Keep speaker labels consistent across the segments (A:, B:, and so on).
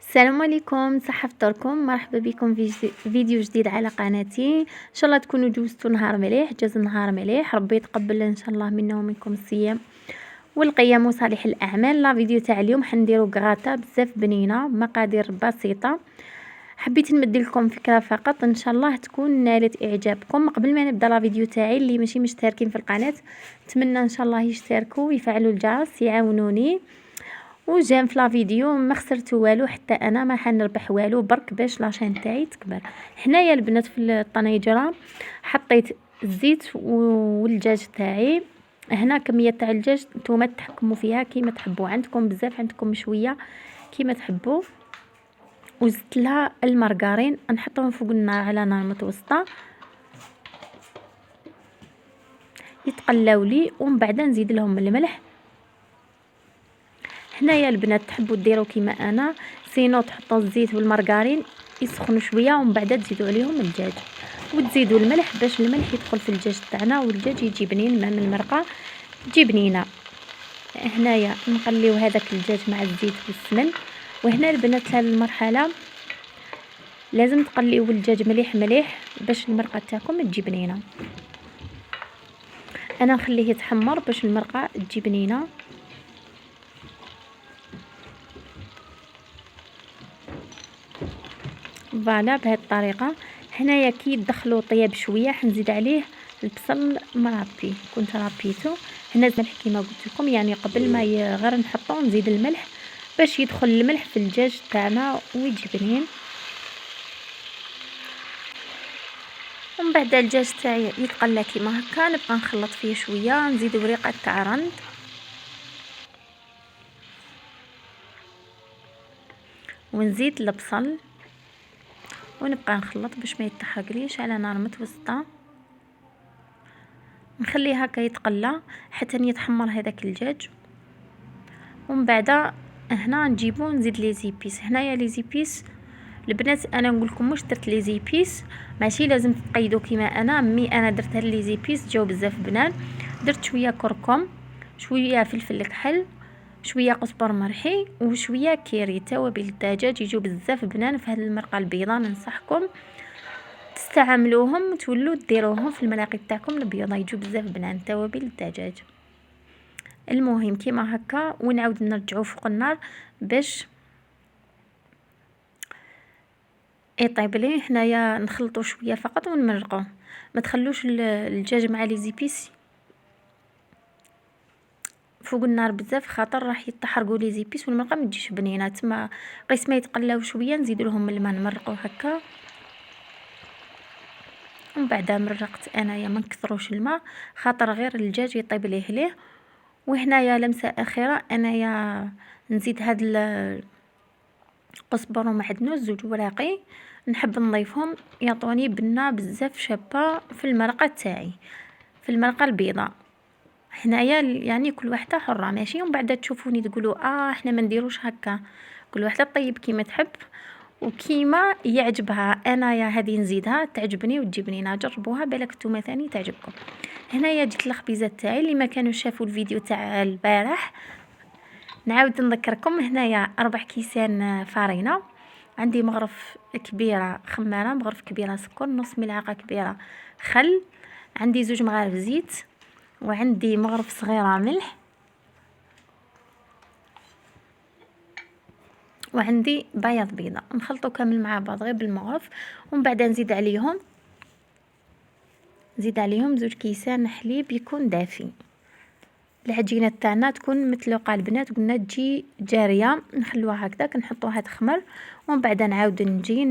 A: السلام عليكم، صحة فطوركم. مرحبا بكم في فيديو جديد على قناتي. ان شاء الله تكونوا جوزتوا نهار مليح، جاز نهار مليح، ربي يتقبل ان شاء الله منا ومنكم الصيام والقيام وصالح الاعمال. لا فيديو تاع اليوم حنديروا كراطه بزاف بنينه بمقادير بسيطه. حبيت نمد لكم فكره فقط، ان شاء الله تكون نالت اعجابكم. قبل ما نبدا لا فيديو تاعي، اللي ماشي مشتركين في القناه نتمنى ان شاء الله يشتركوا ويفعلوا الجرس يعاونوني. وجيم في لا فيديو ما خسرت والو، حتى انا ما حنربح والو، برك باش لاشين تاعي تكبر. هنايا البنات في الطنيجره حطيت الزيت والدجاج تاعي. هنا كميه تاع الدجاج نتوما تحكموا فيها كيما تحبوا، عندكم بزاف عندكم شويه كيما تحبوا. وزدت لها المارغرين نحطهم فوق النار على نار متوسطه يتقلاو لي، ومن بعد نزيد لهم الملح. هنايا البنات تحبوا ديروا كيما انا، سينو تحطوا الزيت والمارغرين يسخنوا شويه ومن بعد تزيدوا عليهم الدجاج وتزيدوا الملح باش الملح يدخل في الدجاج تاعنا والدجاج يجي بنين من المرقه تجي بنينه. هنايا نقليو هذاك الدجاج مع الزيت والسمن. وهنا البنات هذه المرحله لازم تقليو الدجاج مليح مليح باش المرقه تاعكم تجي بنينه. انا نخليه يتحمر باش المرقه تجي بنينه. فوالا بهذه الطريقه. هنايا كي يدخلوا طياب شويه حنزيد عليه البصل مرابي، كنت رابيته. هنا الملح كيما قلت لكم، يعني قبل ما غير نحطو نزيد الملح باش يدخل الملح في الدجاج تاعنا ويجي بنين. ومن بعد الدجاج تاعي يتقلى كيما هكا نبقى نخلط فيه شويه، نزيد وريقه تاع رند ونزيد البصل ونبقى نخلط باش ما يتحرقليش على نار متوسطه. نخليه هكا يتقلى حتى يتحمر هذاك الدجاج. ومن بعد هنا نجيبو نزيد لي زيبيس. هنايا لي زيبيس البنات انا نقول لكم واش درت لي زيبيس، ماشي لازم تقيدوا كيما انا. انا درت هاد لي زيبيس جاو بزاف بنان. درت شويه كركم، شويه فلفل كحل، شويه قزبر مرحي وشويه كيري. توابل الدجاج يجوا بزاف بنان في هاد المرقه البيضاء، ننصحكم تستعملوهم تولوا ديروهم في المراقي تاعكم البيضاء، يجوا بزاف بنان توابل الدجاج. المهم كيما هكا ونعاود نرجعو فوق النار باش يطيب لي. هنايا نخلطو شويه فقط ونمرقوه، ما تخلوش الدجاج مع لي زيبيس فوق النار بزاف، خاطر راح يتحرقوا لي زيبيس والمرقه ما تجيش بنينه. تما قيس ما يتقلاو شويه نزيد لهم الماء نمرقوه هكا. ومن بعد مرقت انايا ما نكثروش الماء خاطر غير الدجاج يطيب ليه. وهنايا لمسه اخيره انايا نزيد هاد قزبر ومعدنوس زوج وراقي، نحب نضيفهم يعطوني بنه بزاف شابه في المرقه تاعي، في المرقه البيضاء. هنايا يعني كل واحده حره ماشي، ومن بعد تشوفوني تقولوا احنا ما نديروش هكا. كل واحده طيب كيما تحب وكيما يعجبها. انايا هذه نزيدها تعجبني وتجيبني، جربوها بالك نتوما ثاني تعجبكم. هنايا جبت الخبيزات تاعي اللي ما كانوا شافوا الفيديو تاع البارح. نعاود نذكركم، هنايا 4 كيسان فارينه، عندي مغرف كبيره خماره، مغرف كبيره سكر، نص ملعقه كبيره خل، عندي 2 مغارف زيت، وعندي مغرف صغيره ملح، وعندي بياض بيضه. نخلطو كامل مع بعض غير بالمغرف. ومن بعد نزيد عليهم 2 كيسان حليب يكون دافي. العجينه تاعنا تكون متلوقه البنات، قلنا تجي جاريه، نخلوها هكذاك نحطوها تخمر. ومن بعد نعاود نجي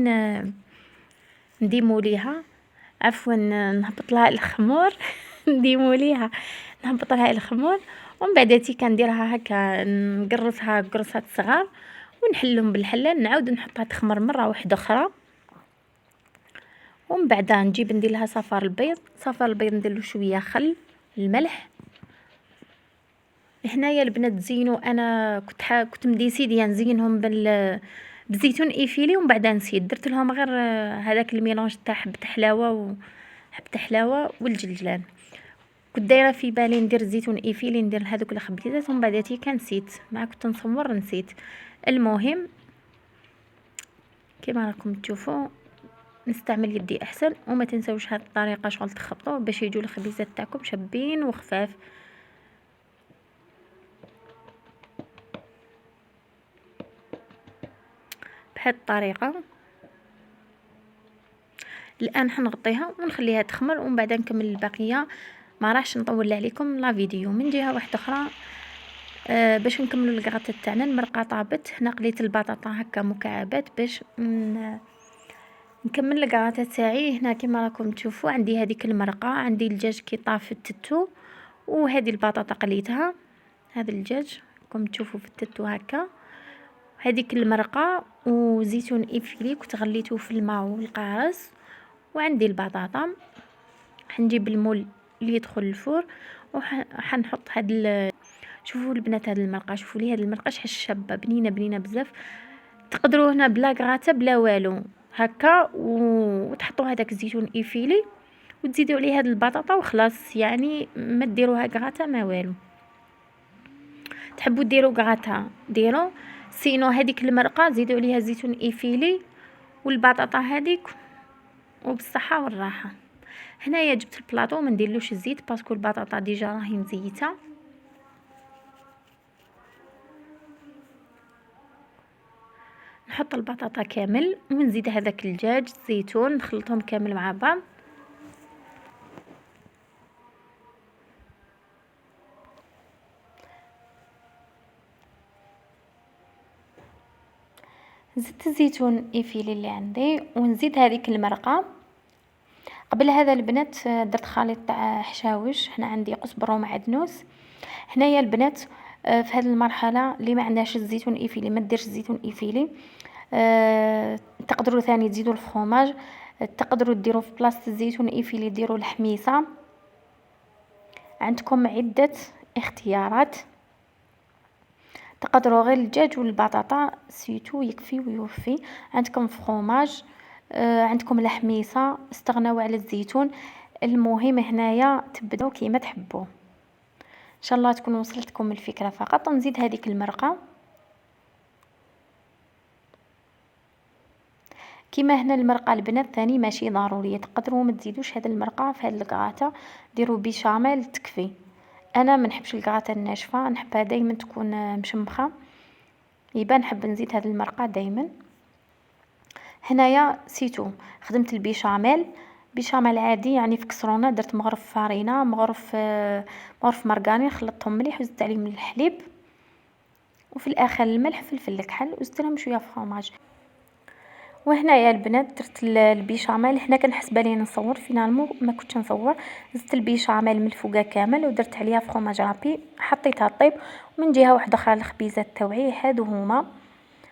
A: نديمو ليها، عفوا نهبط لها الخمور نديمو ليها نهبط لها الخمور. ومن بعد تي كنديرها هكا نقرصها قرصات صغار ونحلهم بالحله، نعاود نحطها تخمر مره واحده اخرى. ومن بعد نجيب ندير لها صفار البيض. صفار البيض ندير له شويه خل، الملح. هنايا البنات زينوا، انا كنت مديسيديه نزينهم بزيتون ايفيلي، ومن بعد نسيت درت لهم غير هذاك الميلونج تاع حبه حلاوه والجلجلان. كنت دايره في بالي ندير زيتون ايفيلي، ندير هذوك الخبيزات، ومن بعد كان نسيت، مع كنت نصور نسيت. المهم كما راكم تشوفوا نستعمل يدي احسن. وما تنسوش هذه الطريقه شغل تخبطوا باش يجوا الخبيزات تاعكم شابين وخفاف. بهذه الطريقه الان حنغطيها ونخليها تخمر ومن بعد نكمل البقيه. ما راحش نطول عليكم لا فيديو. من جهه واحده اخرى باش نكملوا الكغطه تاعنا، المرقه طابت. هنا قليت البطاطا هكا مكعبات باش نكمل الكغطه تاعي. هنا كما راكم تشوفوا عندي هذيك المرقه، عندي الدجاج كي طاف في التتو، وهذه البطاطا قليتها. هذا الدجاج راكم تشوفوا في التتو هكا، هذيك المرقه وزيتون افيلي كنت غليته في الماء والقارص، وعندي البطاطا. حنجيب المول اللي يدخل الفرن وحنحط هاد شوفوا البنات هاد المرقه، شوفوا لي هاد المرقه شحال شابه، بنينه بنينه بزاف. تقدروا هنا بلا كغاتا بلا والو هكا وتحطوا هذاك الزيتون افيلي وتزيدوا عليه هاد البطاطا وخلاص. يعني ما ديروها كغاتا ما والو. تحبوا ديروا كغاتا ديروا، سينو هذيك المرقه زيدوا عليها زيتون افيلي والبطاطا هذيك وبالصحه والراحه. هنايا جبت البلاطو ما نديرلوش الزيت باسكو البطاطا ديجا راهي مزيته. نحط البطاطا كامل ونزيد هذاك الدجاج الزيتون نخلطهم كامل مع بعض. زدت الزيتون افيلي اللي عندي ونزيد هذيك المرقه. قبل هذا البنات درت خليط تاع حشاوش. هنا عندي قزبر ومعدنوس. هنايا البنات في هذه المرحله اللي ما عندهاش الزيتون افيلي ما ديرش الزيتون افيلي. تقدروا ثاني تزيدوا الفرomاج، تقدروا ديروا في بلاصه الزيتون افيلي ديروا الحميصه. عندكم عده اختيارات. تقدروا غير الدجاج والبطاطا سيتو يكفي ويوفي. عندكم فرomاج، عندكم الحميصه، استغنوا على الزيتون. المهم هنايا تبداو كيما تحبوا. ان شاء الله تكون وصلتكم الفكره. فقط نزيد هذيك المرقه كيما هنا. المرقه البنات ثاني ماشي ضروريه، تقدروا ما تزيدوش هذه المرقه في هذه الكغاتا، ديروا بيشاميل تكفي. انا ما نحبش الكغاتا الناشفه، نحبها دائما تكون مشمخه، يبان نحب نزيد هذه المرقه دائما. هنايا سيتو خدمت البيشاميل، بيشاميل عادي يعني في كسرونه. درت مغرف فارينه، مغرف مرقاني، خلطتهم مليح وزدت عليهم الحليب وفي الاخر الملح فلفل الكحل وزدت لهم شويه فرomاج. وهنايا البنات درت البيشاميل. هنا كان حسبه لي نصور فينالمون ما كنتش نصور. زدت البيشاميل من الفوقه كامل ودرت عليها فرomاج رابي، حطيتها طيب. ومن جهه واحده اخرى الخبيزات توعي هادو هما.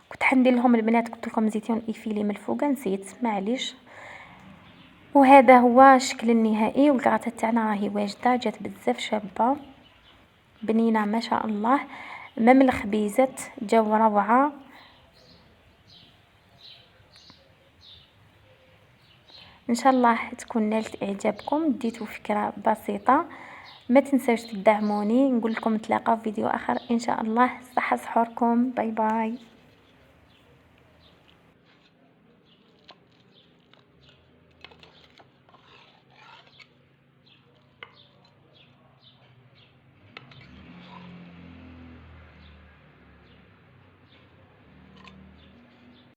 A: كنت حندير لهم البنات قلت لكم زيتون افيلي من الفوقه نسيت معليش. وهذا هو الشكل النهائي. والكغاتا تاعنا راهي واجده، جات بزاف شابه بنينه ما شاء الله. مام الخبيزات جاو روعه. ان شاء الله تكون نالت اعجابكم، ديتوا فكره بسيطه. ما تنساوش تدعموني. نقول لكم نتلاقاو في فيديو اخر ان شاء الله. صحه سحوركم. باي باي.